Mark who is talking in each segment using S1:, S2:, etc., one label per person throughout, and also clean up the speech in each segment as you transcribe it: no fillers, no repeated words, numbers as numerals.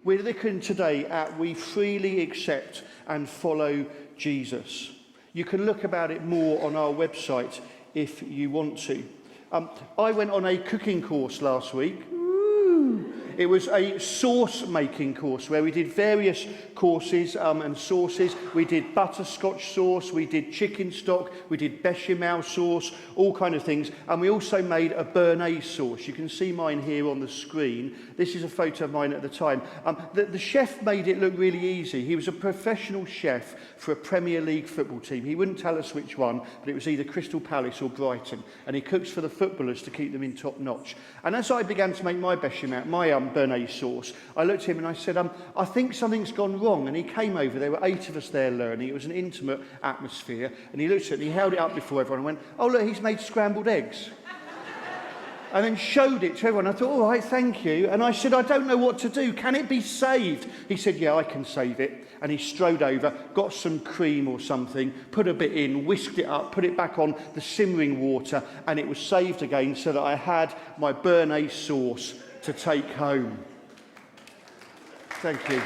S1: We're looking today at we freely accept and follow Jesus. You can look about it more on our website if you want to. I went on a cooking course last week. It was a sauce-making course where we did various courses and sauces. We did butterscotch sauce, we did chicken stock, we did bechamel sauce, all kind of things. And we also made a béarnaise sauce. You can see mine here on the screen. This is a photo of mine at the time. The chef made it look really easy. He was a professional chef for a Premier League football team. He wouldn't tell us which one, but it was either Crystal Palace or Brighton. And he cooks for the footballers to keep them in top notch. And as I began to make my bechamel, my béarnaise sauce, I looked at him and I said, I think something's gone wrong. And he came over. There were 8 of us there learning. It was an intimate atmosphere. And he looked at it and he held it up before everyone and went, oh, look, he's made scrambled eggs. And then showed it to everyone. I thought, all right, thank you. And I said, I don't know what to do. Can it be saved? He said, yeah, I can save it. And he strode over, got some cream or something, put a bit in, whisked it up, put it back on the simmering water, and it was saved again so that I had my béarnaise sauce to take home. Thank you.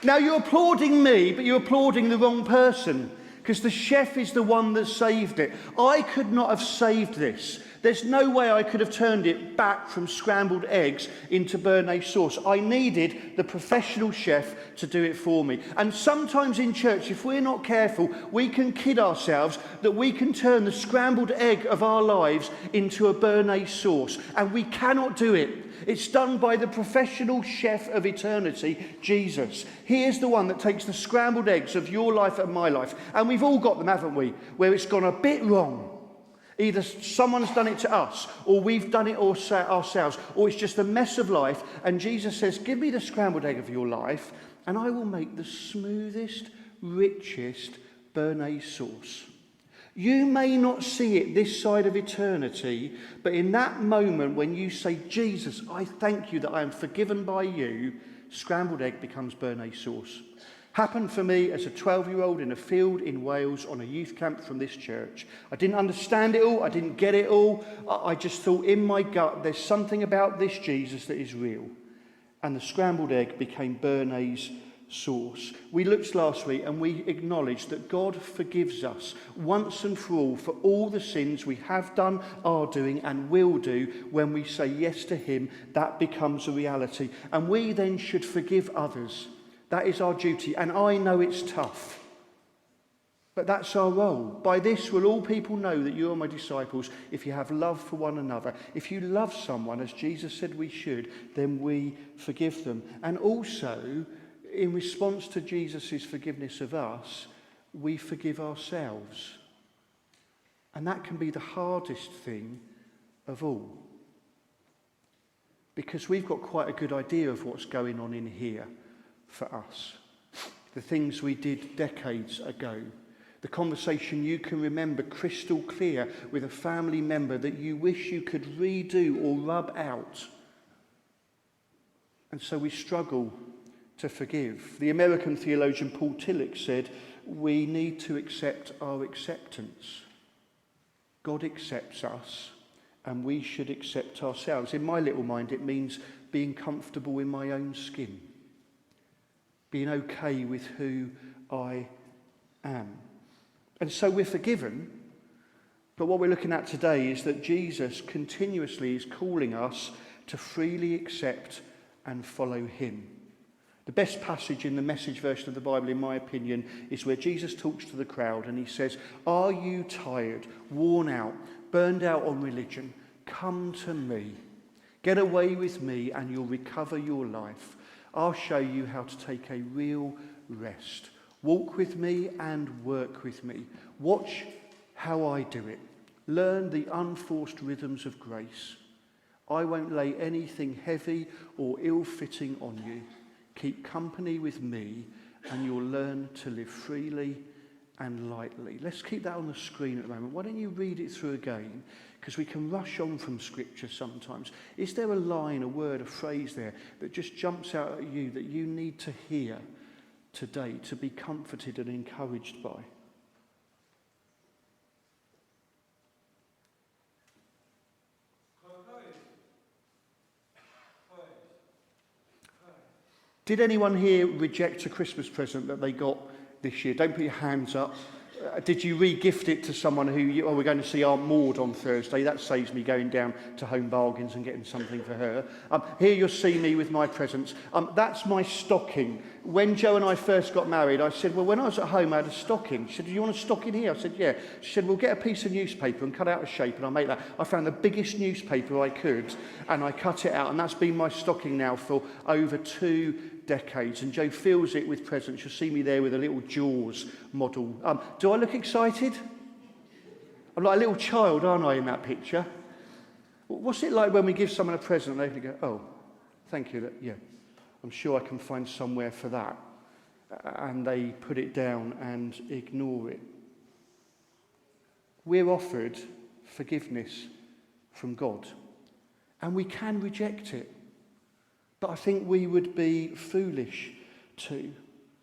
S1: Now, you're applauding me, but you're applauding the wrong person, because the chef is the one that saved it. I could not have saved this. There's no way I could have turned it back from scrambled eggs into béarnaise sauce. I needed the professional chef to do it for me. And sometimes in church, if we're not careful, we can kid ourselves that we can turn the scrambled egg of our lives into a béarnaise sauce. And we cannot do it. It's done by the professional chef of eternity, Jesus. He is the one that takes the scrambled eggs of your life and my life. And we've all got them, haven't we? Where it's gone a bit wrong. Either someone's done it to us, or we've done it ourselves, or it's just a mess of life. And Jesus says, give me the scrambled egg of your life, and I will make the smoothest, richest béarnaise sauce. You may not see it this side of eternity, but in that moment when you say, Jesus, I thank you that I am forgiven by you, scrambled egg becomes béarnaise sauce. Happened for me as a 12-year-old in a field in Wales on a youth camp from this church. I didn't understand it all. I didn't get it all. I just thought in my gut, there's something about this Jesus that is real. And the scrambled egg became béarnaise sauce. We looked last week and we acknowledged that God forgives us once and for all the sins we have done, are doing and will do. When we say yes to him, that becomes a reality. And we then should forgive others. That is our duty, and I know it's tough, but that's our role. By this will all people know that you are my disciples, if you have love for one another. If you love someone, as Jesus said we should, then we forgive them. And also, in response to Jesus' forgiveness of us, we forgive ourselves. And that can be the hardest thing of all. Because we've got quite a good idea of what's going on in here. For us, the things we did decades ago, the conversation you can remember crystal clear with a family member that you wish you could redo or rub out. And so we struggle to forgive. The American theologian Paul Tillich said, we need to accept our acceptance. God accepts us and we should accept ourselves. In my little mind, it means being comfortable in my own skin. Being okay with who I am. And so we're forgiven, but what we're looking at today is that Jesus continuously is calling us to freely accept and follow him. The best passage in the Message version of the Bible, in my opinion, is where Jesus talks to the crowd and he says, are you tired, worn out, burned out on religion? Come to me. Get away with me and you'll recover your life. I'll show you how to take a real rest. Walk with me and work with me. Watch how I do it. Learn the unforced rhythms of grace. I won't lay anything heavy or ill-fitting on you. Keep company with me and you'll learn to live freely and lightly. Let's keep that on the screen at the moment. Why don't you read it through again? Because we can rush on from Scripture sometimes. Is there a line, a word, a phrase there that just jumps out at you that you need to hear today to be comforted and encouraged by? Did anyone here reject a Christmas present that they got this year? Don't put your hands up. Did you re-gift it to someone we're going to see Aunt Maud on Thursday? That saves me going down to Home Bargains and getting something for her. Here you'll see me with my presents. That's my stocking. When Jo and I first got married, I said, well, when I was at home, I had a stocking. She said, do you want a stocking here? I said, yeah. She said, well, get a piece of newspaper and cut out a shape, and I'll make that. I found the biggest newspaper I could, and I cut it out, and that's been my stocking now for over 2 decades. And Jo fills it with presents. You'll see me there with a little Jaws model. Do I look excited? I'm like a little child, aren't I, in that picture? What's it like when we give someone a present and they go, oh, thank you, yeah, I'm sure I can find somewhere for that. And they put it down and ignore it. We're offered forgiveness from God, and we can reject it. But I think we would be foolish to,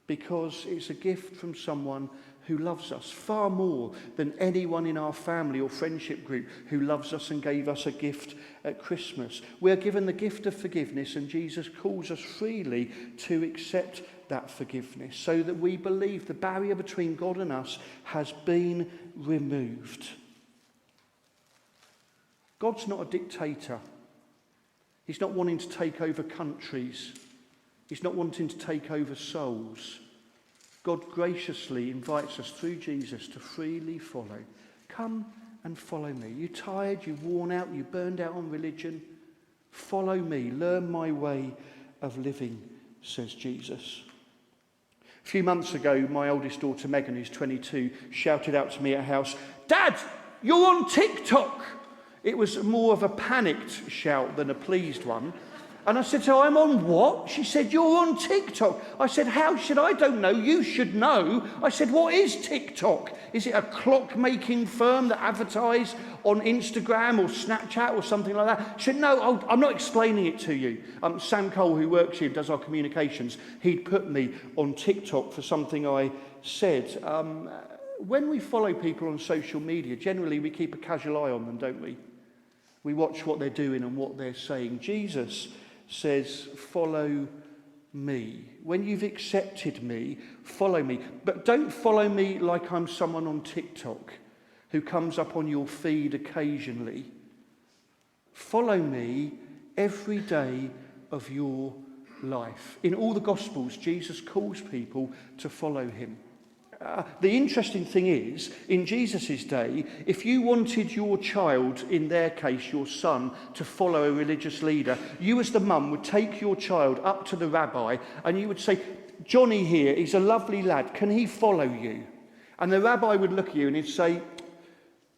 S1: because it's a gift from someone who loves us far more than anyone in our family or friendship group who loves us and gave us a gift at Christmas. We're given the gift of forgiveness, and Jesus calls us freely to accept that forgiveness so that we believe the barrier between God and us has been removed. God's not a dictator. He's not wanting to take over countries. He's not wanting to take over souls. God graciously invites us through Jesus to freely follow. Come and follow me. You tired, you worn out, you burned out on religion? Follow me. Learn my way of living, says Jesus. A few months ago, my oldest daughter Megan, who's 22, shouted out to me at house, "Dad, you're on TikTok!" It was more of a panicked shout than a pleased one. And I said to her, "I'm on what?" She said, "You're on TikTok." I said, "How should I? Don't know. You should know." I said, "What is TikTok? Is it a clock-making firm that advertise on Instagram or Snapchat or something like that?" She said, "No, I'm not explaining it to you." Sam Cole, who works here, does our communications, he'd put me on TikTok for something I said. When we follow people on social media, generally we keep a casual eye on them, don't we? We watch what they're doing and what they're saying. Jesus says, follow me. When you've accepted me, follow me. But don't follow me like I'm someone on TikTok who comes up on your feed occasionally. Follow me every day of your life. In all the Gospels, Jesus calls people to follow him. The interesting thing is, in Jesus' day, if you wanted your child, in their case your son, to follow a religious leader, you as the mum would take your child up to the rabbi and you would say, "Johnny here, he's a lovely lad, can he follow you?" And the rabbi would look at you and he'd say,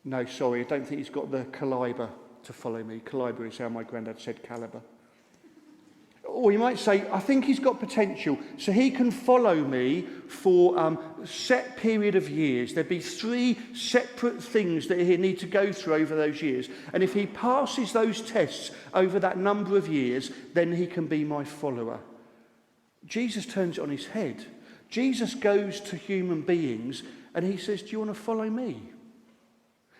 S1: "No, sorry, I don't think he's got the caliber to follow me." Caliber is how my granddad said caliber. Or you might say, "I think he's got potential, so he can follow me for a set period of years. There'd be 3 separate things that he'd need to go through over those years. And if he passes those tests over that number of years, then he can be my follower." Jesus turns it on his head. Jesus goes to human beings and he says, "Do you want to follow me?"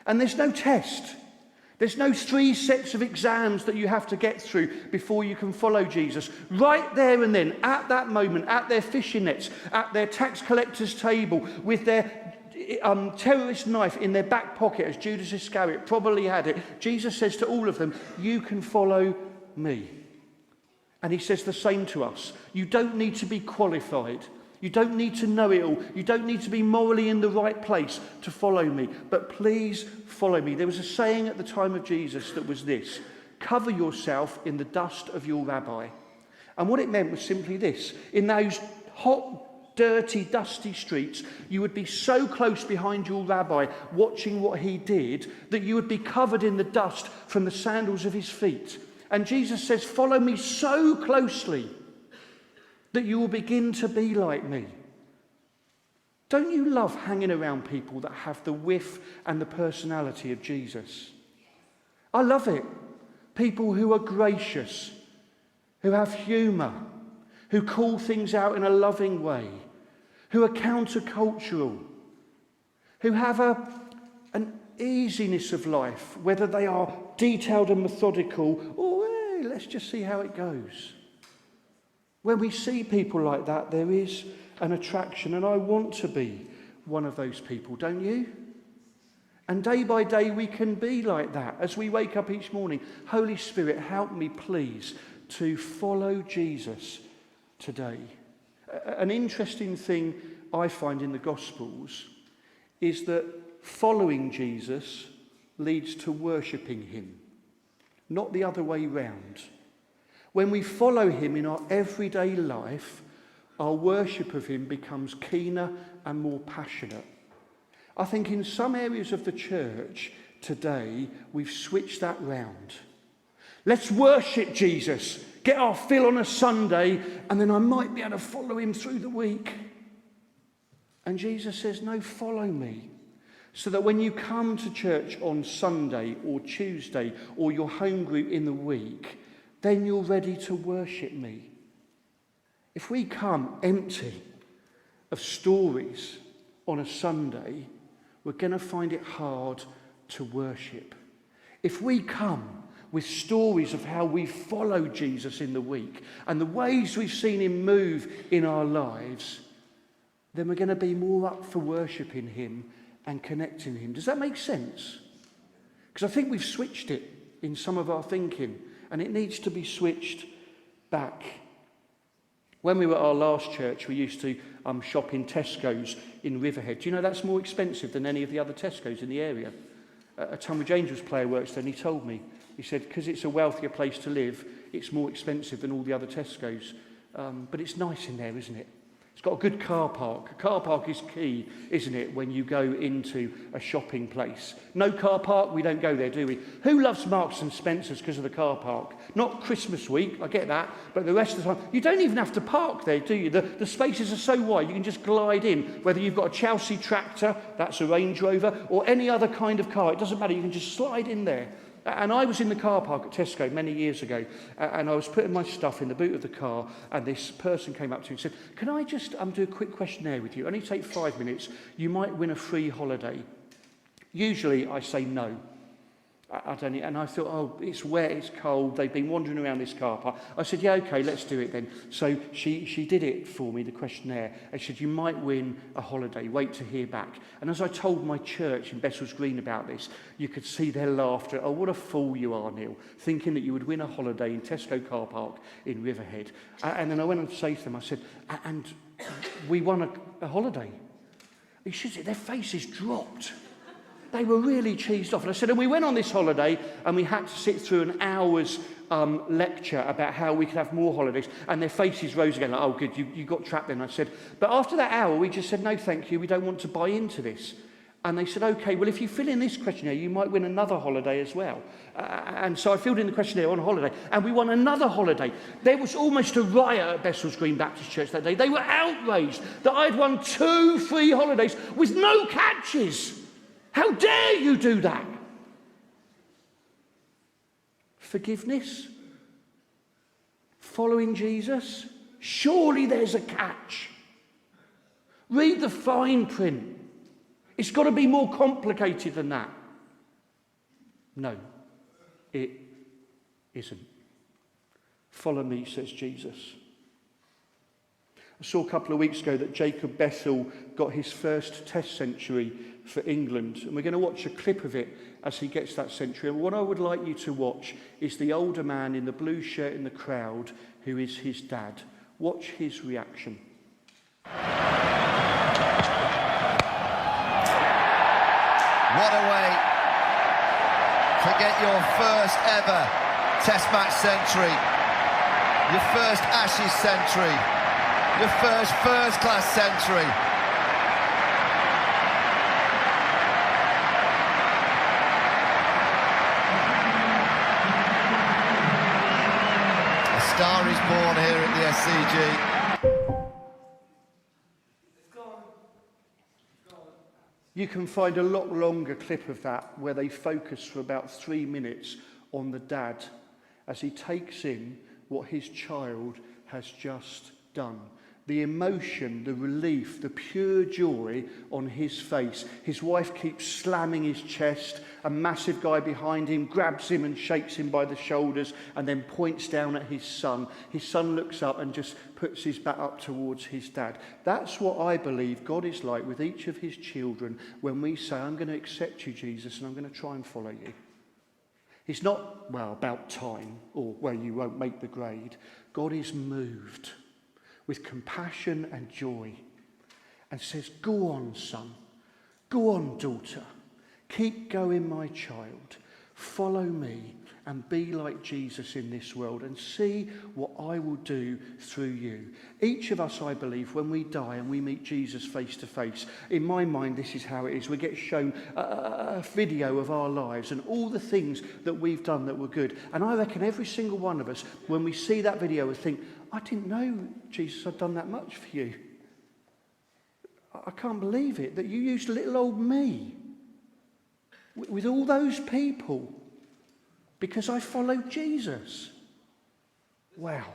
S1: And there's no test. There's no 3 sets of exams that you have to get through before you can follow Jesus. Right there and then, at that moment, at their fishing nets, at their tax collector's table, with their terrorist knife in their back pocket, as Judas Iscariot probably had it, Jesus says to all of them, "You can follow me." And he says the same to us. You don't need to be qualified. You don't need to know it all. You don't need to be morally in the right place to follow me. But please follow me. There was a saying at the time of Jesus that was this: "Cover yourself in the dust of your rabbi." And what it meant was simply this: in those hot, dirty, dusty streets, you would be so close behind your rabbi, watching what he did, that you would be covered in the dust from the sandals of his feet. And Jesus says, "Follow me so closely that you will begin to be like me." Don't you love hanging around people that have the whiff and the personality of Jesus? I love it. People who are gracious, who have humour, who call things out in a loving way, who are countercultural, who have an easiness of life, whether they are detailed and methodical or, hey, let's just see how it goes. When we see people like that, there is an attraction, and I want to be one of those people, don't you? And day by day we can be like that. As we wake up each morning, Holy Spirit, help me please to follow Jesus today. An interesting thing I find in the Gospels is that following Jesus leads to worshipping him, not the other way round. When we follow him in our everyday life, our worship of him becomes keener and more passionate. I think in some areas of the church today, we've switched that round. Let's worship Jesus, get our fill on a Sunday, and then I might be able to follow him through the week. And Jesus says, no, follow me. So that when you come to church on Sunday or Tuesday or your home group in the week, then you're ready to worship me. If we come empty of stories on a Sunday, we're going to find it hard to worship. If we come with stories of how we follow Jesus in the week and the ways we've seen him move in our lives, then we're going to be more up for worshipping him and connecting him. Does that make sense? Because I think we've switched it in some of our thinking, and it needs to be switched back. When we were at our last church, we used to shop in Tesco's in Riverhead. Do you know that's more expensive than any of the other Tesco's in the area? A Tonbridge Angels player works there, and he told me, he said, because it's a wealthier place to live, it's more expensive than all the other Tesco's. But it's nice in there, isn't it? It's got a good car park. A car park is key, isn't it, when you go into a shopping place? No car park, we don't go there, do we? Who loves Marks and Spencer's because of the car park? Not Christmas week, I get that, but the rest of the time, you don't even have to park there, do you? The spaces are so wide, you can just glide in. Whether you've got a Chelsea tractor, that's a Range Rover, or any other kind of car, it doesn't matter, you can just slide in there. And I was in the car park at Tesco many years ago, and I was putting my stuff in the boot of the car, and this person came up to me and said, can I just do a quick questionnaire with you? Only take 5 minutes. You might win a free holiday. Usually I say no. I don't, and I thought, oh, it's wet, it's cold, they've been wandering around this car park. I said, yeah, okay, let's do it then. So she did it for me, the questionnaire, and she said, you might win a holiday, wait to hear back. And as I told my church in Bessells Green about this, you could see their laughter. Oh, what a fool you are, Neil, thinking that you would win a holiday in Tesco car park in Riverhead. And then I went on to say to them, I said, and we won a holiday. And she said, their faces dropped. They were really cheesed off. And I said, and we went on this holiday and we had to sit through an hour's lecture about how we could have more holidays. And their faces rose again, like, oh, good, you got trapped then. I said, but after that hour, we just said, no, thank you, we don't want to buy into this. And they said, okay, well, if you fill in this questionnaire, you might win another holiday as well. And so I filled in the questionnaire on holiday, and we won another holiday. There was almost a riot at Bessells Green Baptist Church that day. They were outraged that I'd won 2 free holidays with no catches. How dare you do that? Forgiveness? Following Jesus? Surely there's a catch. Read the fine print. It's got to be more complicated than that. No, it isn't. Follow me, says Jesus. I saw a couple of weeks ago that Jacob Bethel got his first test century for England, and we're going to watch a clip of it as he gets that century. And what I would like you to watch is the older man in the blue shirt in the crowd who is his dad. Watch his reaction.
S2: What a way to get your first ever test match century, your first Ashes century, your first class century. A star is born here at the SCG.
S1: You can find a lot longer clip of that where they focus for about 3 minutes on the dad as he takes in what his child has just done. the emotion, the relief, the pure joy on his face. His wife keeps slamming his chest. A massive guy behind him grabs him and shakes him by the shoulders and then points down at his son. His son looks up and just puts his back up towards his dad. That's what I believe God is like with each of his children when we say, I'm going to accept you, Jesus, and I'm going to try and follow you. It's not, well, about time, or, well, you won't make the grade. God is moved with compassion and joy and says, go on, son. Go on, daughter. Keep going, my child. Follow me and be like Jesus in this world and see what I will do through you. Each of us, I believe, when we die and we meet Jesus face to face, in my mind, this is how it is. We get shown a video of our lives and all the things that we've done that were good. And I reckon every single one of us, when we see that video, will think, I didn't know, Jesus, I'd done that much for you. I can't believe it, that you used little old me with all those people because I followed Jesus. Wow.